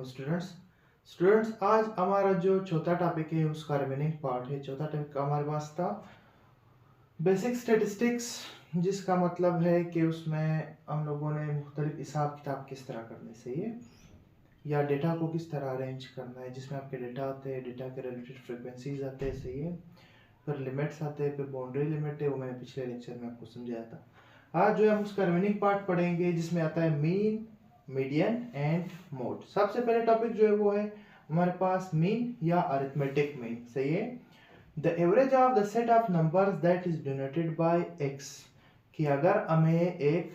वालेकुम स्टूडेंट्स आज हमारा जो चौथा टॉपिक है उसका रिमेनिंग पार्ट है। चौथा टॉपिक हमारे पास था बेसिक स्टैटिस्टिक्स, जिसका मतलब है कि उसमें हम लोगों ने मुख्तलिफ हिसाब किताब किस तरह करने से ये या डेटा को किस तरह अरेंज करना है, जिसमें आपके डेटा आते हैं, डेटा के रिलेटेड फ्रिक्वेंसीज आते हैं, सही है, फिर लिमिट्स आते हैं, फिर बाउंड्री लिमिट है, वो मैंने पिछले लेक्चर में आपको समझाया था। आज जो है हम उसका रिमेनिंग पार्ट पढ़ेंगे जिसमें आता है मीन, मीडियन एंड मोड। सबसे पहले टॉपिक जो है वो है हमारे पास मीन या अरिथमेटिक मीन, सही है। The average of the set of numbers that is denoted by x, कि अगर हमें एक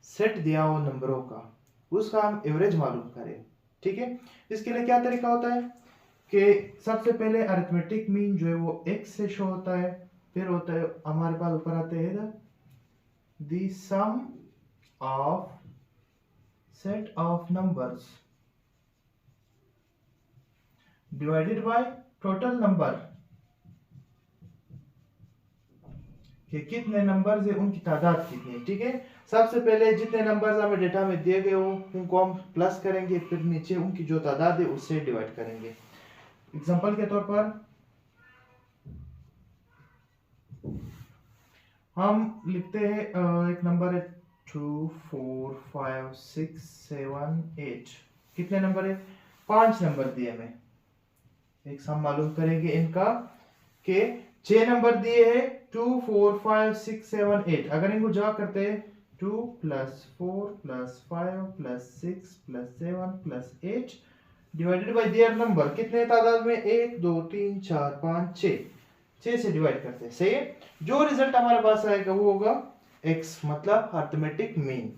सेट दिया हो नंबरों का, उसका हम एवरेज मालूम करें, ठीक है। इसके लिए क्या तरीका होता है कि सबसे पहले अरिथमेटिक मीन जो है वो एक्स से शो होता है, फिर होता है हमारे पास ऊपर आते हैं the sum of set of numbers divided by total number, कि कितने नंबर्स है उनकी तादाद कितनी है, ठीक है। सबसे पहले जितने नंबर्स हमें डेटा में दिए गए हो उनको हम प्लस करेंगे, फिर नीचे उनकी जो तादाद है उससे डिवाइड करेंगे। एग्जांपल के तौर पर हम लिखते हैं एक नंबर है 2 4 5 6 7 8। कितने नंबर है? 5 नंबर दिए हमें। एक सम मालूम करेंगे इनका कि 6 नंबर दिए हैं 2 4 5 6 7 8। अगर इनको जमा करते हैं 2 + 4 + 5 + 6 + 7 + 8 डिवाइडेड बाय देयर नंबर, कितने तादाद में? 1 2 3 4 5 6 से डिवाइड करते हैं, सही है। जो रिजल्ट हमारे पास आएगा वो होगा x, मतलब अरिथमेटिक मीन।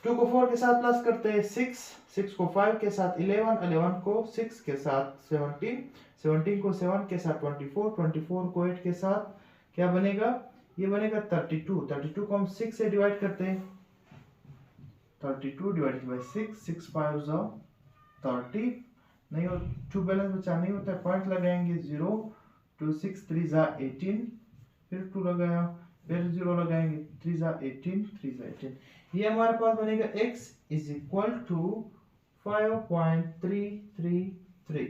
2 को 4 के साथ प्लस करते हैं 6 को 5 के साथ 11 को 6 के साथ 17 को 7 के साथ 24 को 8 के साथ क्या बनेगा? ये बनेगा 32 को हम 6 से डिवाइड करते हैं, 32 डिवाइडेड बाय 6 5 30 नहीं, और 2 बैलेंस बचा नहीं होता है, पॉइंट लगाएंगे 0 2 6 3 18, फिर 2 लगाया, फिर 0 लगाएंगे, 3 18। ये हमारे पास बनेगा x = 5.333।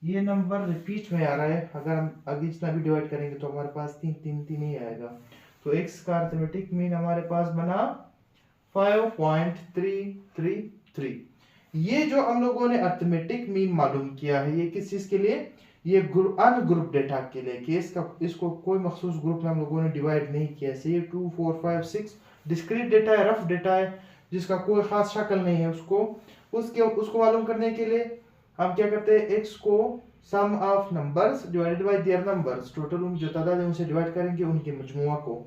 ये नंबर रिपीट में आ रहा है, अगर हम आगे जितना भी डिवाइड करेंगे तो हमारे पास 3 ही आएगा। तो x का अरिथमेटिक मीन हमारे पास बना 5.333। ये जो हम लोगों ने अरिथमेटिक मीन मालूम किया है, ये किस चीज के लिए? ये अनग्रुप डेटा के लिए, कि इसको कोई मखसूस ग्रुप में हम लोगों ने डिवाइड नहीं किया। से ये 2 4 5 6 डिस्क्रीट डेटा है, रफ डेटा है, जिसका कोई खास शक्ल नहीं है। उसको मालूम करने के लिए हम क्या करते हैं, x को sum of numbers divided by their numbers, total उनकी जो तादाद है उनसे डिवाइड करेंगे, उनके मजमुआ को।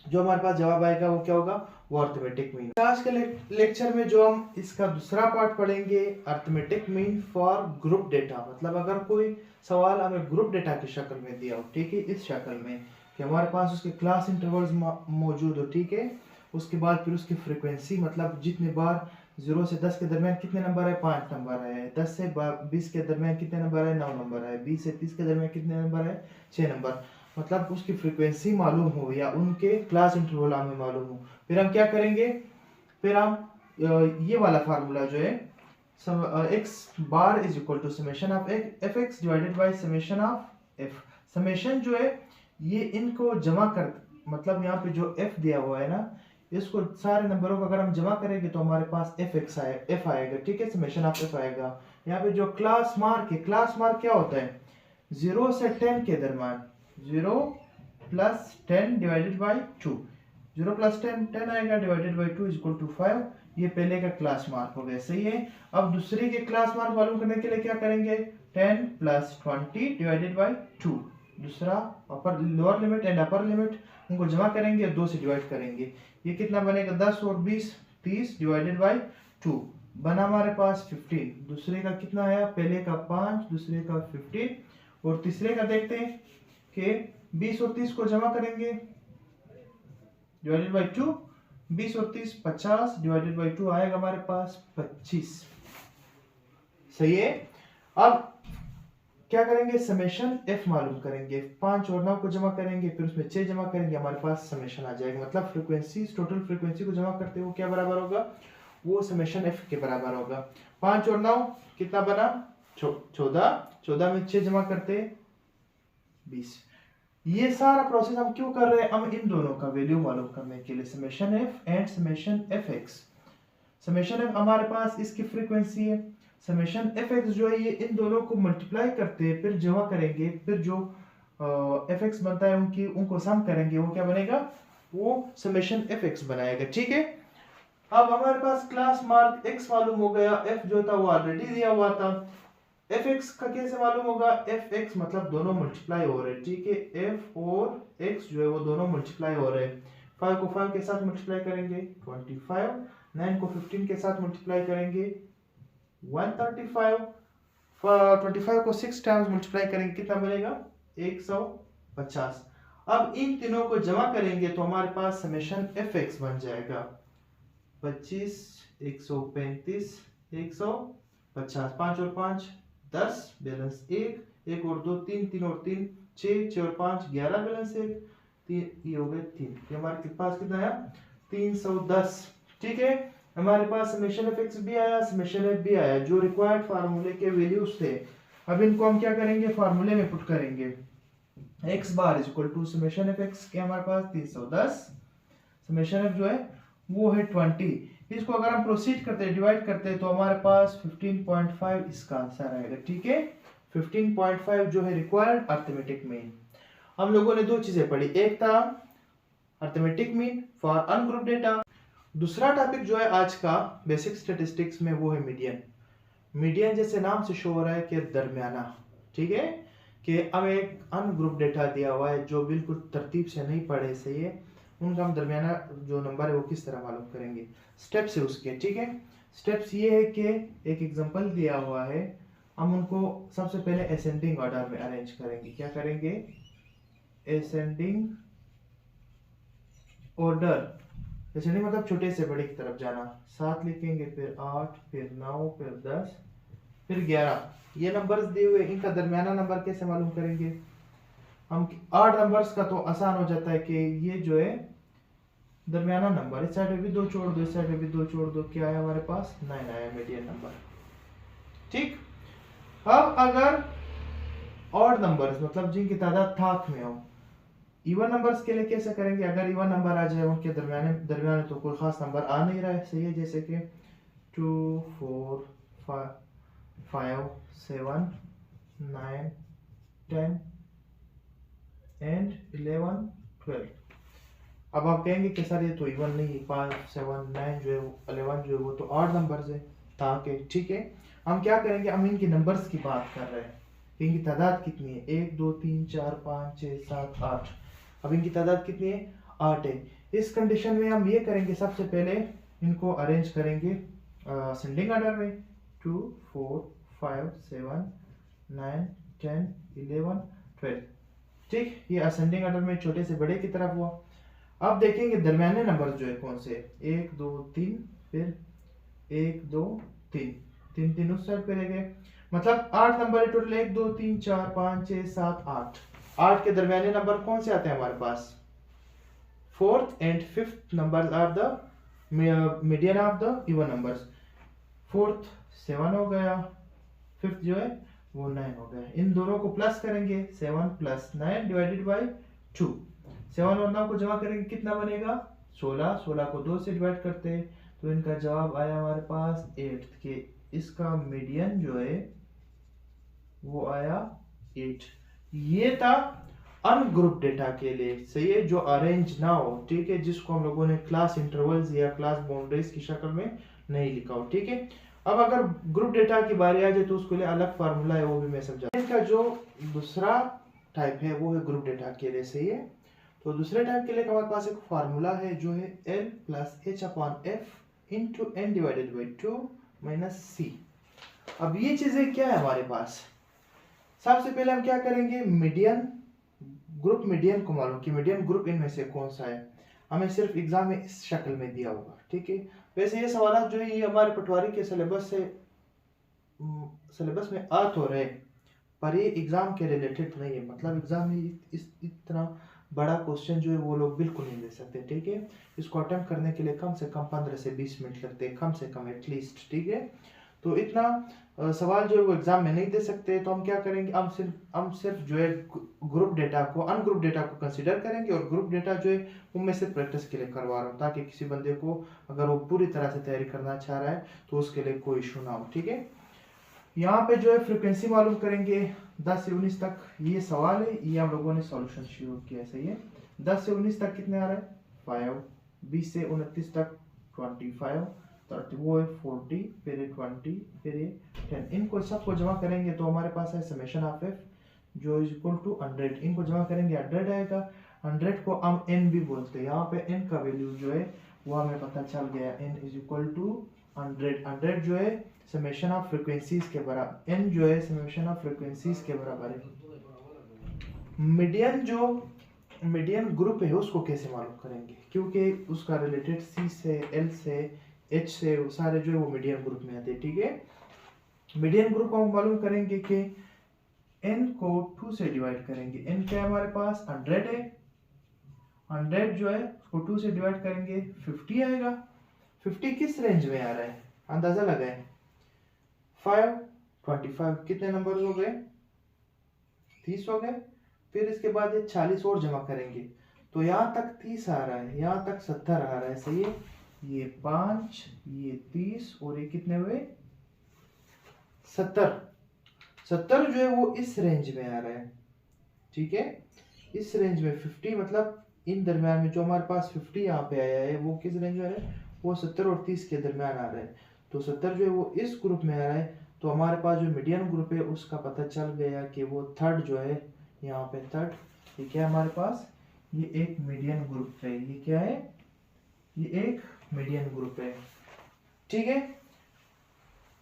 जो हमारे पास जवाब आएगा वो क्या होगा? वो अरिथमेटिक मीन। आज के लेक्चर में जो हम इसका दूसरा पार्ट पढ़ेंगे, arithmetic mean for group data, मतलब अगर कोई सवाल हमें ग्रुप डेटा की शक्ल में दिया हो, ठीक है, इस शक्ल में कि हमारे पास उसके क्लास इंटरवल्स मौजूद हो, ठीक है, उसके बाद फिर उसकी फ्रीक्वेंसी, मतलब जितने बार 0 से 10 के दरमियान कितने नंबर है? 5 नंबर है। 10 से 20 के दरमियान कितने नंबर है? 9 नंबर है। 20 से 30 के दरमियान कितने नंबर है? 6 नंबर। मतलब उसकी फ्रीक्वेंसी मालूम हो या उनके क्लास इंटरवल हमें मालूम हो, फिर हम क्या करेंगे? फिर हम ये वाला फार्मूला जो है x bar = summation of fx divided by summation of f। Summation जो है ये इनको जमा कर, मतलब यहाँ पे जो f दिया हुआ है ना, इसको सारे नंबरों को अगर हम जमा करेंगे तो हमारे पास f आएगा, ठीक है, समेशन ऑफ f आएगा। यहाँ पे जो क्लास मार्क है, क्लास मार्क क्या होता है? 0 से 10 के दरमियान 0 + 10 डिवाइडेड बाय 2, 0 + 10 आएगा, डिवाइडेड बाय 2 = 5। ये पहले का क्लास मार्क हो गया, सही है। अब दूसरे के क्लास मार्क मालूम करने के लिए क्या करेंगे? 10 + 20 डिवाइडेड बाय 2, दूसरा upper lower limit and upper limit, उनको जमा करेंगे और 2 से डिवाइड करेंगे। ये कितना बनेगा? 10 और 20 30 डिवाइडेड बाय 2 बना हमारे पास 15। दूसरे का कितना आया? पहले का 5, दूसरे का 15, और तीसरे का देखते हैं कि 20 और 30 को जमा करेंगे, डिवाइडेड बाय 2, 20 और 30 50 डिवाइडेड बाय 2 आएगा हमारे पास 25, सही है। अब क्या करेंगे? समेशन f मालूम करेंगे, 5 और 9 को जमा करेंगे, फिर उसमें 6 जमा करेंगे, हमारे पास समेशन आ जाएगा। मतलब फ्रीक्वेंसी, टोटल फ्रीक्वेंसी को जमा करते हो क्या बराबर होगा? वो समेशन एफ के बराबर होगा। 5 और 9 कितना बना 14, 14 में 6 जमा करते 20। ये सारा प्रोसेस हम क्यों कर रहे हैं, हम इन दोनों का वैल्यू मालूम करने के लिए, summation F and summation F x. Summation F हमारे पास इसकी फ्रीक्वेंसी है, समेशन एफ एक्स जो है ये इन दोनों को मल्टीप्लाई करते हैं फिर जमा करेंगे, फिर जो एफ एक्स बनता है उनको सम करेंगे, वो क्या बनेगा, वो समेशन एफ एक्स बनाएगा। ठीक है, अब हमारे पास क्लास मार्क एक्स मालूम हो गया, एफ जो था वो ऑलरेडी दिया हुआ था। एफ एक्स का कैसे मालूम होगा, एफ एक्स मतलब दोनों मल्टीप्लाई हो रहे हैं। ठीक है, एफ और एक्स जो है वो दोनों मल्टीप्लाई हो रहे हैं। 5 को 5 के साथ मल्टीप्लाई करेंगे 25, 9 को 15 के साथ मल्टीप्लाई करेंगे 135, 25 को 6 टाइम्स मल्टीप्लाई करेंगे कितना बनेगा 150। अब इन तीनों को जमा करेंगे तो हमारे पास समेशन एफ एक्स बन जाएगा 25, 135, 150, 5 और 5 10, बैलेंस 1, 1 और 2 3, 3 और 3 6, 6 और 5 11, बैलेंस 1 3, ये हो गए 3। ये हमारे पास कितना आया 310। ठीक है, हमारे पास समेशन एफ एक्स भी आया, समेशन एफ भी आया, जो रिक्वायर्ड फार्मूले के वैल्यूज थे। अब इनको हम क्या करेंगे, फार्मूले में पुट करेंगे। x bar is equal to summation F X के हमारे पास 310, समेशन एफ जो है वो है 20। इसको अगर हम प्रोसीड करते हैं, डिवाइड करते हैं तो हमारे पास 15.5 इसका आंसर आएगा। ठीक है, 15.5 जो है रिक्वायर्ड अर्थमेटिक मीन। हम लोगों ने दो चीजें पढ़ी, एक था arithmetic mean for ungroup data, दूसरा टॉपिक जो है आज का बेसिक स्टैटिस्टिक्स में वो है मीडियन। मीडियन जैसे नाम से शो हो रहा है कि दरमियाना। ठीक है, कि अब एक अनग्रुप डेटा दिया हुआ है जो बिल्कुल तरतीब से नहीं पढ़े सही है, उनका हम दरमियाना जो नंबर है वो किस तरह मालूम करेंगे, स्टेप्स है उसके। ठीक है, स्टेप्स ये है कि एक एग्जांपल दिया हुआ है, हम उनको सबसे पहले असेंडिंग ऑर्डर में अरेंज करेंगे। क्या करेंगे, असेंडिंग ऑर्डर। असेंडिंग मतलब छोटे से बड़े की तरफ जाना, 7 लिखेंगे, फिर 8, फिर 9, फिर 10, फिर 11। ये नंबर्स दिए हुए, इनका दरमियाना नंबर कैसे मालूम करेंगे हम, 8 नंबर्स का तो आसान हो जाता है कि ये जो है दरमियाना नंबर, इस साइड में भी 2 छोड़ दो, इस साइड में भी 2 छोड़ दो, क्या है हमारे पास 9 आया मीडियन नंबर। ठीक, अब अगर ऑड नंबर्स मतलब जिनकी तादाद थाक में हो, इवन नंबर्स के लिए कैसे करेंगे, अगर इवन नंबर आ जाए उनके दरमियान तो कोई खास नंबर आ नहीं रहा है सही है, जैसे कि 2, 4, 5, 7, 9, 10 एंड 11, 12। अब आप कहेंगे कि सर ये तो इवन नहीं है, 5, 7, 9 जो है 11 जो है वो तो ऑड नंबर्स है ताकि। ठीक है, हम क्या करेंगे, हम इनके नंबर्स की बात कर रहे हैं, इनकी तादाद कितनी है, 1, 2, 3, 4, 5, 6, 7, 8। अब इनकी तादाद कितनी है 8 है। इस कंडीशन में हम ये करेंगे, सबसे पहले इनको अरेंज करेंगे असेंडिंग ऑर्डर में 2, 4, 5, 7, 9, 10, 11, 12। ठीक, ये असेंडिंग ऑर्डर में छोटे से बड़े की तरफ हुआ। अब देखेंगे दरमियाने नंबर जो है कौन से, 1, 2, 3, फिर 1, 2, 3, 3, 3 उस साइड पे रह गए, मतलब 8 नंबर है टोटल, 1, 2, 3, 4, 5, 6, 7, 8। 8 के दरमियाने नंबर कौन से आते हैं हमारे पास, 4th and 5th number are the median of the even numbers. 4th 7 हो गया, 5th जो है वो 9 हो गया। इन दोनों को प्लस करेंगे, 7 + 9 डिवाइडेड बाय 2। 7 और 9 को जमा करेंगे कितना बनेगा 16, 16 को 2 से डिवाइड करते हैं तो इनका जवाब आया हमारे पास 8 के, इसका मीडियन जो है वो आया 8। ये था अनग्रुप डेटा के लिए सही है, जो अरेंज ना हो। ठीक है, जिसको हम लोगों ने क्लास इंटरवल्स या क्लास बाउंड्रीज की शक्ल में नहीं लिखा हो। ठीक है, अब अगर ग्रुप डेटा की बारी आ जाए तो उसके लिए अलग फार्मूला है, वो भी मैं समझा। इसका जो दूसरा टाइप है वो है ग्रुप डेटा के लिए सही है। तो दूसरे टाइप के लिए हमारे पास एक फार्मूला है जो है L + H/F × n divided by 2 - c। अब ये चीजें क्या है हमारे पास, सबसे पहले हम क्या करेंगे, मीडियन ग्रुप मीडियन को मालूम कि मीडियन ग्रुप इनमें से कौन सा है, हमें सिर्फ एग्जाम में इस शक्ल में दिया होगा। ठीक है, वैसे ये सवाल जो है ये हमारे पटवारी के सिलेबस में आ तो रहे, पर ये एग्जाम के रिलेटेड नहीं है, मतलब एग्जाम में इस तरह बड़ा क्वेश्चन जो है वो लोग बिल्कुल नहीं दे सकते, ठीक है। इसको अटेम्प्ट करने के लिए कम से कम 15 से 20 मिनट लगते हैं, कम से कम एटलीस्ट, ठीक है। तो इतना सवाल जो है वो एग्जाम में नहीं दे सकते, तो हम क्या करेंगे, हम सिर्फ जो है ग्रुप डेटा को, अनग्रुप डेटा को कंसीडर करेंगे, और ग्रुप डेटा जो है वो मैं सिर्फ प्रैक्टिस के लिए करवा रहा हूँ, ताकि किसी बंदे को अगर वो पूरी तरह से तैयारी करना चाह रहा है तो उसके लिए कोई इशू ना हो, ठीक है। यहाँ पे जो है फ्रीक्वेंसी मालूम करेंगे 10 से 19 तक, ये सवाल है, ये हम लोगों ने सॉल्यूशन शुरू किया, सही है। 10 से 19 तक कितने आ रहे हैं 5, 20 से 29 तक 25, 30 वो है 40, फिर 20, फिर 10, इनको सबको जमा करेंगे तो हमारे पास है समेशन ऑफ एफ जो इज इक्वल टू 100, इनको जमा करेंगे 100 आएगा। 100 को हम n भी बोलते हैं, यहाँ पे n का वैल्यू जो है वो हमें पता चल गया, n इज इक्वल टू 100। 100 जो है समेशन ऑफ फ्रीक्वेंसीज के बराबर, n जो है समेशन ऑफ फ्रीक्वेंसीज के बराबर है। मीडियन ग्रुप है उसको कैसे मालूम करेंगे, क्योंकि उसका रिलेटेड C से, L से, H से वो सारे जो है वो मीडियन ग्रुप में आते हैं, ठीक है। मीडियन ग्रुप को हम मालूम करेंगे कि n को 2 से डिवाइड करेंगे, n क्या है हमारे पास 100 है, 100 जो है उसको 2 से डिवाइड करेंगे 50 आएगा। 50 किस रेंज में आ रहा है अंदाजा लगाएं, 5, 25 कितने नंबर हो गए 30 हो गए। फिर इसके बाद ये 40 और जमा करेंगे, तो यहाँ तक 30 आ रहा है, यहाँ तक 70 आ रहा है, सही है। ये 5, ये 30 और ये कितने हुए 70। 70 जो है वो इस रेंज में आ रहा है, ठीक है, इस रेंज में। 50 मतलब इन दरम्यान में जो हमारे पास 50 यहाँ पे आया है वो किस रेंज में आ रहा है, वो 70 और 30 के दरम्यान आ रहा है। तो 70 जो है वो इस ग्रुप में आ रहा है, तो हमारे पास जो मीडियन ग्रुप है उसका पता चल गया कि वो थर्ड जो है, यहाँ पे थर्ड, ये क्या है हमारे पास, ये एक मीडियन ग्रुप है, ये क्या है, ये एक मीडियन ग्रुप है, ठीक है।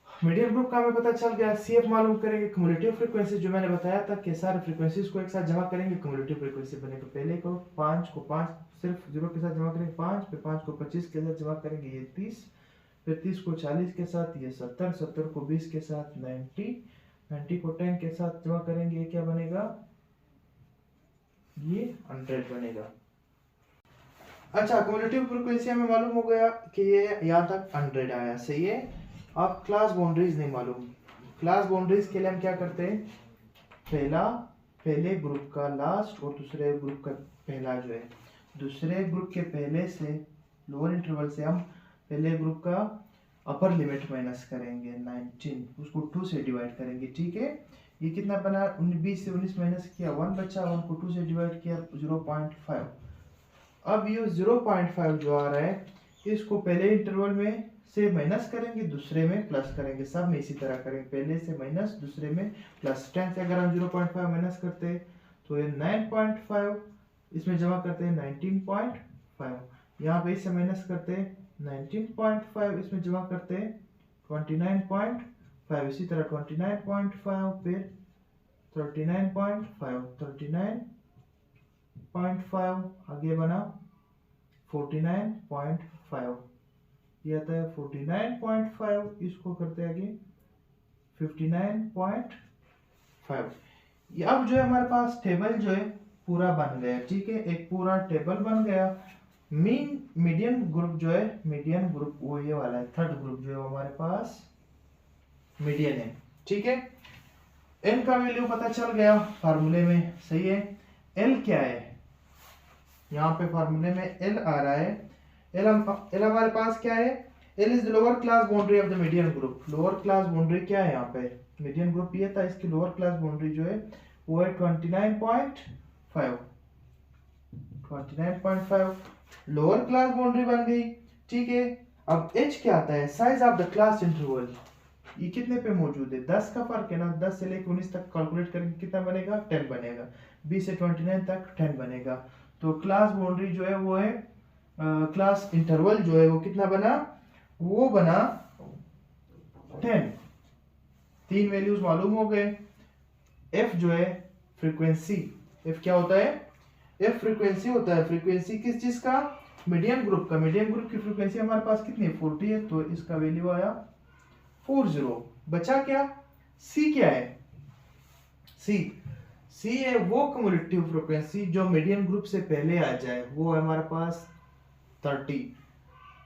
मीडियन ग्रुप का हमें पता चल गया। CF मालूम करेंगे, क्युमुलेटिव फ्रीक्वेंसी जो मैंने बताया था कि सारे फ्रीक्वेंसीज को एक साथ जमा करेंगे, क्युमुलेटिव फ्रीक्वेंसी बनेगा। पहले को 5 को 5 सिर्फ 0 के साथ जमा करेंगे 5, फिर 5 को 25 के साथ जमा करेंगे ये 30, फिर 30 को 40 के साथ ये 70, 70 को 20 के साथ 90, 90 को 10 के साथ जमा करेंगे, ये क्या बनेगा, ये 100 बनेगा। अच्छा, क्युमुलेटिव फ्रीक्वेंसी हमें मालूम हो गया कि ये यहाँ तक 100 आया, सही है। अब क्लास बाउंड्रीज नहीं मालूम। क्लास बाउंड्रीज के लिए हम क्या करते हैं, पहले ग्रुप का लास्ट और दूसरे ग्रुप का पहला जो है, दूसरे ग्रुप के पहले से लोअर इंटरवल से हम पहले ग्रुप का अपर लिमिट माइनस करेंगे 19, उसको 2 से डिवाइड करेंगे, ठीक है। ये कितना बना, 20 से 19 माइनस किया 1 बचा, 1 को 2 से डिवाइड किया 0.5। अब ये 0.5 जो आ रहा है इसको पहले इंटरवल में से माइनस करेंगे, दूसरे में प्लस करेंगे, सब में इसी तरह करेंगे, पहले से माइनस दूसरे में प्लस। 10 से अगर हम 0.5 माइनस करते हैं तो ये 9.5, इसमें जमा करते हैं 19.5, यहाँ पे इससे माइनस करते हैं 19.5, इसमें जमा करते हैं 29.5, इसी तरह 29.5, फिर 39.5, 39.5, आगे बना 49.5, ये आता है 49.5, इसको करते हैं आगे 59.5। ये अब जो है हमारे पास टेबल जो है पूरा बन गया, ठीक है, एक पूरा टेबल बन गया। मीडियन ग्रुप जो है, मीडियन ग्रुप वो ये वाला है, थर्ड ग्रुप जो है हमारे पास मीडियन है, ठीक है। एन का वैल्यू पता चल गया फार्मूले में, सही है। एल क्या है, यहाँ पे फार्मूले में एल आ रहा है, एल हमारे पास क्या है, L is the lower class boundary of the median group. Lower class boundary क्या है, यहाँ पे मीडियन ग्रुप ये था, इसकी लोअर क्लास बाउंड्री जो है वो है 29.5, 29.5 लोअर क्लास बाउंड्री बन गई, ठीक है। अब एच क्या आता है, size of the class interval, ये कितने पे मौजूद है, 10 का फर्क है ना, 10 से लेकर 19 तक कैलकुलेट करेंगे कितना बनेगा, 10 बनेगा, 20 से 29 तक 10 बनेगा। तो क्लास बाउंड्री जो है वो है, क्लास इंटरवल जो है वो कितना बना, वो बना 10। 3 वैल्यूज मालूम हो गए। एफ जो है फ्रीक्वेंसी, एफ क्या होता है, एफ फ्रीक्वेंसी होता है। फ्रीक्वेंसी किस चीज का, मीडियन ग्रुप का। मीडियन ग्रुप की फ्रीक्वेंसी हमारे पास कितनी है 40 है, तो इसका वैल्यू आया 40। बचा क्या, सी क्या है, सी सी है वो कम्युलेटिव फ्रीक्वेंसी जो मीडियन ग्रुप से पहले आ जाए, वो है हमारे पास 30।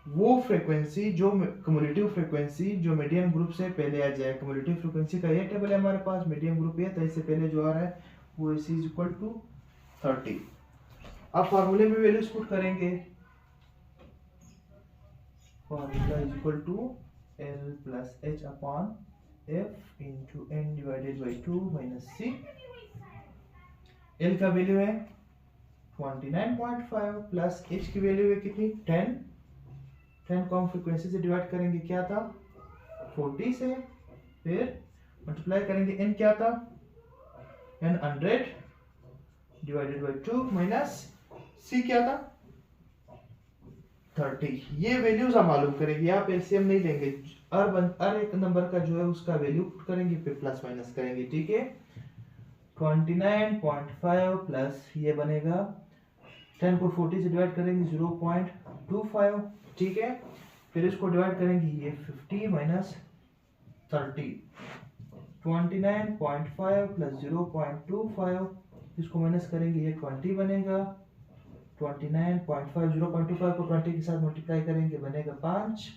वो फ्रीक्वेंसी जो कम्युलेटिव फ्रीक्वेंसी जो मीडियन ग्रुप से पहले आ जाए, कम्युलेटिव फ्रीक्वेंसी का ये टेबल है हमारे पास, मीडियन ग्रुप ये, तो इससे पहले जो आ रहा है वो इज इक्वल टू 30। अब फार्मूले में वैल्यूज पुट करेंगे, formula is equal to L plus H upon F into N divided by 2 minus C. L का वैल्यू है 29.5 प्लस एच की वैल्यू है कितनी 10। 10 को हम फ्रीक्वेंसी से डिवाइड करेंगे, क्या था 40 से, फिर मल्टीप्लाई करेंगे एन क्या था एन 100 डिवाइडेड बाई 2 माइनस सी क्या था 30। ये वैल्यूज हम मालूम करेंगे, यहाँ पे एलसीएम नहीं लेंगे, हर एक नंबर का जो है उसका वैल्यू पुट करेंगे, फिर प्लस माइनस करेंगे, ठीक है। 29.5 प्लस ये बनेगा 10 को 40 से डिवाइड करेंगे 0.25, ठीक है। फिर इसको डिवाइड करेंगे ये 50 माइनस 30, 29.5 प्लस 0.25, इसको माइनस करेंगे ये 20 बनेगा। 29.5 0.25 को 20 के साथ मल्टीप्लाई करेंगे बनेगा 5,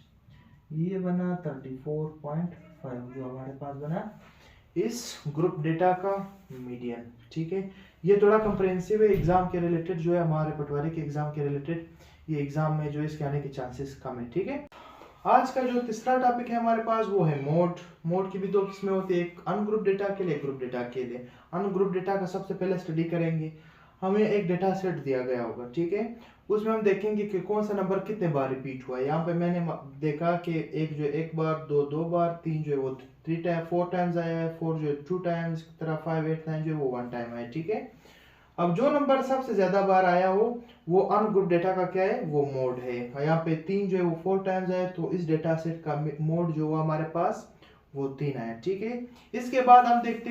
ये बना 34.5 जो हमारे पास बना इस ग्रुप डेटा का मीडियन, ठीक है। ये थोड़ा कंप्रेहेंसिव है, एग्जाम के रिलेटेड जो है, हमारे पटवारी के एग्जाम के रिलेटेड ये एग्जाम में जो इसके आने के चांसेस कम है, ठीक है। आज का जो तीसरा टॉपिक है हमारे पास वो है मोड। मोड की भी दो किस्में होती है, एक अनग्रुप डेटा के लिए, ग्रुप डेटा के लिए। अनग्रुप डेटा का सबसे पहले स्टडी करेंगे। हमें एक डेटा सेट दिया गया होगा, ठीक है, उसमें हम देखेंगे कि कौन सा नंबर कितने बार रिपीट हुआ है। यहाँ पे मैंने देखा कि एक जो एक बार, दो बार, 3 जो है वो 4 टाइम्स आया है, 4 जो है 2 टाइम्स, तरह 5 8 9 जो है वो 1 टाइम आया, ठीक है। अब जो नंबर सबसे ज्यादा बार आया हो वो अनग्रुप डेटा का क्या है, वो मोड है। यहाँ पे 3 जो है वो 4 टाइम्स आया, तो इस डेटा सेट का मोड जो हुआ हमारे पास वो 3 आया, ठीक है। इसके बाद हम देखते हैं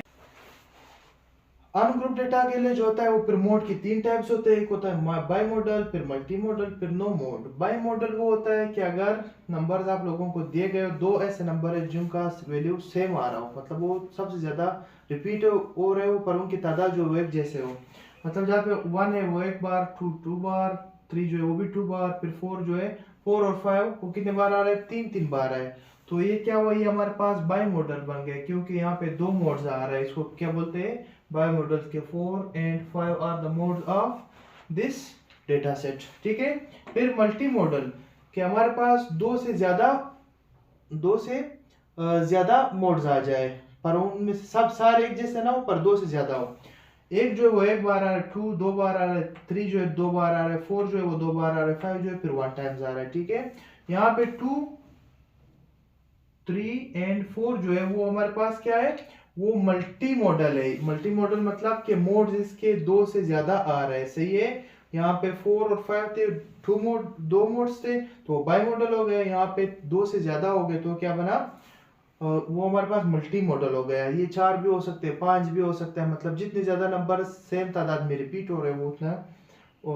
अनग्रुप डेटा के लिए जो होता है वो फिर मोड की 3 टाइप्स होते हैं, एक होता है बाई मॉडल, फिर मल्टी मॉडल, फिर नो मोड। बाई मॉडल वो होता है कि अगर नंबर्स आप लोगों को दिए गए, दो ऐसे नंबर है जिनका वैल्यू सेम आ रहा हो, मतलब वो सबसे ज्यादा रिपीट हो रहे हो पर उनकी तादाद जो एक जैसे हो, मतलब जहाँ पे 1 है वो एक बार, 2 बार, 3 जो है वो भी 2 बार, फिर 4 जो है 4 और 5 वो कितने बार आ रहे हैं, 3 बार आए, तो ये क्या हुआ, ये हमारे पास बाई मॉडल बन गया, क्योंकि यहाँ पे 2 मोड्स आ रहा है। इसको क्या बोलते हैं, बाई मॉडल्स के 4 and 5 are the modes of this data set, ठीक है। फिर मल्टी मॉडल कि हमारे पास दो से ज्यादा मोड्स आ जाए, पर उनमें से सब सारे एक जैसे ना हो, पर 2 से ज्यादा हो। एक जो है वो एक बार आ रहा है, 2 2 बार आ रहा है, 3 जो है 2 बार आ रहा है, 4 जो है वो 2 बार आ रहा है, 5 जो है फिर 1 टाइम्स आ रहा है, ठीक है। यहाँ पे 2 3 एंड 4 जो है वो हमारे पास क्या है, वो मल्टी मॉडल है। मल्टी मॉडल मतलब कि मोड्स इसके 2 से ज्यादा आ रहे हैं, सही है। यहाँ पे 4 और 5 थे, 2 मोड्स थे तो बाई मॉडल हो गए, यहाँ पे 2 से ज्यादा हो गए तो क्या बना, वो हमारे पास मल्टी मॉडल हो गया। ये 4 भी हो सकते हैं, 5 भी हो सकते हैं, मतलब जितने ज्यादा नंबर सेम तादाद में रिपीट हो रहे हैं वो उतना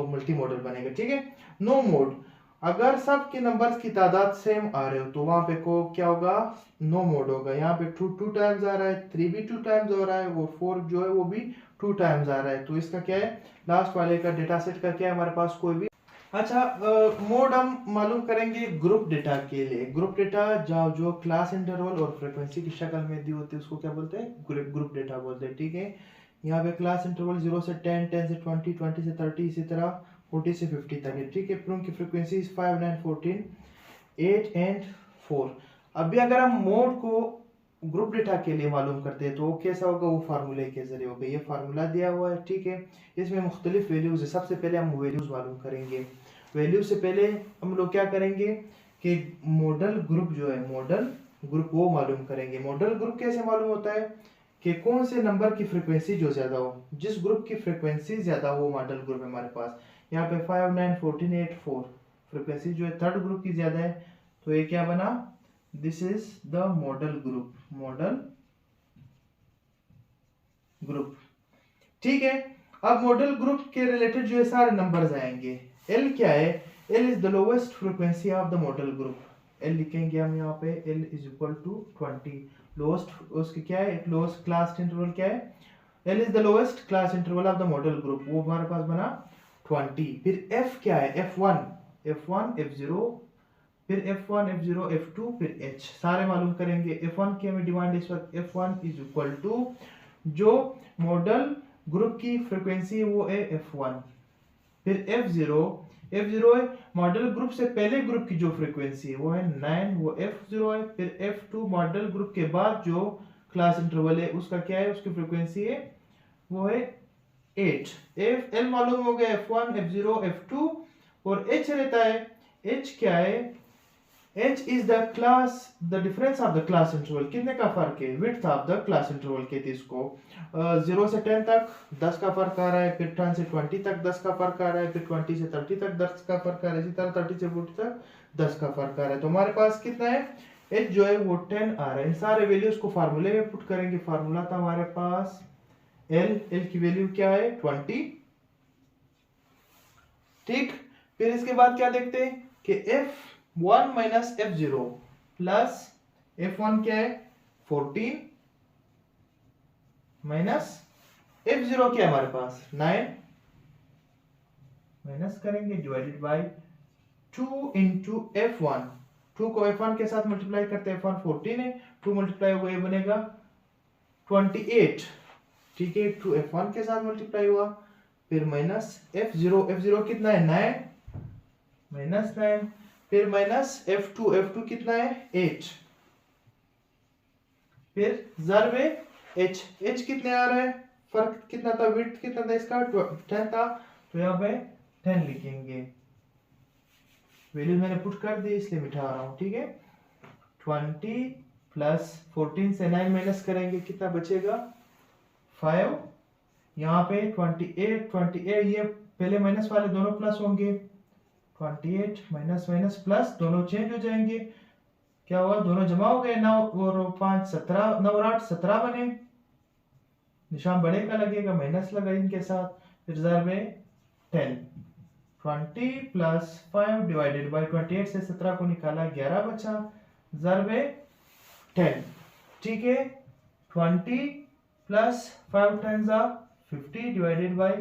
मल्टी मॉडल बनेगा, ठीक है। नो मोड, अगर सब के नंबर्स की तादाद सेम आ रहे हो तो वहां पे को क्या होगा, नो मोड होगा। यहाँ पे 2 टाइम्स आ रहा है, 3 भी 2 टाइम्स हो रहा है, वो 4 जो है वो भी 2 टाइम्स आ रहा है, तो इसका क्या है, लास्ट वाले का डेटा सेट का क्या है हमारे पास कोई भी। अच्छा, मोड हम मालूम करेंगे ग्रुप डेटा के लिए। ग्रुप डेटा जो क्लास इंटरवल और फ्रीक्वेंसी की शक्ल में दी होती है उसको क्या बोलते हैं, ग्रुप डेटा बोलते हैं, ठीक है। यहाँ पे क्लास इंटरवल 0 से 10, 10 से 20, 20 से 30, इसी तरह 40 से 50 तक है, ठीक है। फिर उनकी फ्रीक्वेंसी 5 9 14 8 एंड 4। अभी अगर हम मोड को ग्रुप डेटा के लिए मालूम करते हैं तो वो कैसा होगा, वो फार्मूले के जरिए होगा। ये फार्मूला दिया हुआ है, ठीक है। इसमें मुख्तलिफ वैल्यूज है। सबसे पहले हम वैल्यूज मालूम करेंगे। वैल्यू से पहले हम लोग क्या करेंगे कि मॉडल ग्रुप जो है, मॉडल ग्रुप वो मालूम करेंगे। मॉडल ग्रुप कैसे मालूम होता है कि कौन से नंबर की फ्रीक्वेंसी जो ज्यादा हो, जिस ग्रुप की फ्रीक्वेंसी ज्यादा हो मॉडल ग्रुप है हमारे पास। यहाँ पे 5 9 14 8 4 फ्रीक्वेंसी जो है थर्ड ग्रुप की ज्यादा है, तो ये क्या बना, this is the modal group, model group, ठीक है। अब मॉडल ग्रुप के रिलेटेड जो है सारे नंबर्स आएंगे। एल क्या है, L is the lowest frequency of the modal group. L लिखेंगे हम यहाँ पे, L is equal to 20। Lowest उसकी क्या है, लोएस्ट क्लास इंटरवल क्या है L is the lowest class interval of the modal group, वो हमारे पास बना 20। फिर F क्या है, F1 F0, फिर F1 F0 F2 फिर H सारे मालूम करेंगे। F1 की हमें डिमांड इस वक्त F1 इज इक्वल टू जो मॉडल ग्रुप की फ्रीक्वेंसी है वो है F1, फिर F0 है मॉडल ग्रुप से पहले ग्रुप की जो फ्रीक्वेंसी है वो है 9, वो F0 है। फिर F2 मॉडल ग्रुप के बाद जो क्लास इंटरवल है उसका क्या है, उसकी फ्रीक्वेंसी है वो है 8। L मालूम हो गया F1 F0 F2 और H रहता है, H क्या है, H is the difference of the class interval, कितने का फर्क है, width of the class interval कहते हैं इसको। 0 से 10 तक 10 का फर्क आ रहा है, फिर 10 से 20 तक 10 का फर्क आ रहा है, फिर 20 से 30 तक 10 का फर्क आ रहा है, इसी तरह 30 से 40 तक 10 का फर्क आ रहा है। तो हमारे पास कितना है, H जो है वो 10 आ रहा है। इन सारे वैल्यूज को फार्मूले में पुट करेंगे, फार्मूला था हमारे पास L की वैल्यू क्या है 20, ठीक। फिर इसके बाद क्या देखते हैं कि F1 minus F0 plus F1 क्या है 14 माइनस F0 क्या है हमारे पास 9, माइनस करेंगे डिवाइडेड बाय 2 इंटू F1, 2 को F1 के साथ मल्टीप्लाई करते हैं, F1 14 है, 2 मल्टीप्लाई हुआ ये बनेगा 28, ठीक है। 2 F1 के साथ मल्टीप्लाई हुआ, फिर माइनस F0 कितना है 9 माइनस 9, फिर माइनस F2 कितना है 8, फिर ज़र में H कितने आ रहा है, फर्क कितना था, विड्थ कितना था इसका 10 था, तो यहाँ पे 10 लिखेंगे, वैल्यू मैंने पुट कर दी इसलिए मिटा रहा हूँ, ठीक है। 20 प्लस 14 से 9 माइनस करेंगे कितना बचेगा 5, यहाँ पे 28 ये पहले माइनस वाले दोनों प्लस होंगे, 28 माइनस माइनस प्लस दोनों चेंज हो जाएंगे, क्या हुआ दोनों जमा हो गए, 9 और 5 17, 9 और 8 17 बने, निशान बड़े का लगेगा माइनस लगा इनके साथ, फिर ज़र में 10, 20 प्लस 5 डिवाइडेड बाय 28 से 17 को निकाला 11 बचा, ज़र में 10, ठीक है। 20 प्लस 5 टाइम्स 50 डिवाइडेड बाय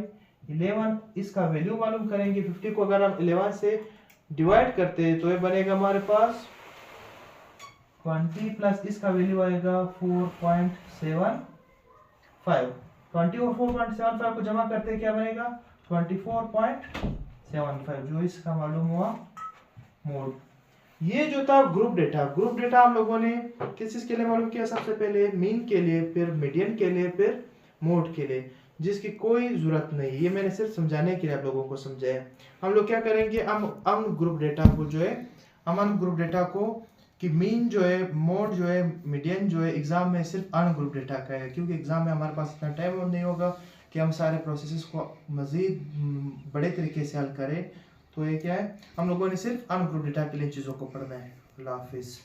11, इसका वैल्यू मालूम करेंगे। 50 को अगर हम 11 से डिवाइड करते हैं तो ये बनेगा हमारे पास 20 प्लस इसका वैल्यू आएगा 4.75, 20 और 4.75 को जमा करते हैं क्या बनेगा 24.75, जो इसका मालूम हुआ मोड। ये जो था ग्रुप डेटा हम लोगों ने किस चीज के लिए मालूम किया, सबसे पहले मीन के लिए, फिर मीडियन के लिए, फिर मोड के लिए, जिसकी कोई जरूरत नहीं, ये मैंने सिर्फ समझाने के लिए आप लोगों को समझाया। हम लोग क्या करेंगे, हम अन ग्रुप डेटा को जो है, हम अन ग्रुप डेटा को कि मीन जो है, मोड जो है, मीडियन जो है, एग्जाम में सिर्फ अन ग्रुप डेटा का है, क्योंकि एग्जाम में हमारे पास इतना टाइम और नहीं होगा कि हम सारे प्रोसेसेस को मजीद बड़े तरीके से हल करें। तो ये क्या है, हम लोगों ने सिर्फ अन ग्रुप डेटा के लिए चीज़ों को पढ़ना है। अल्लाह हाफिज़।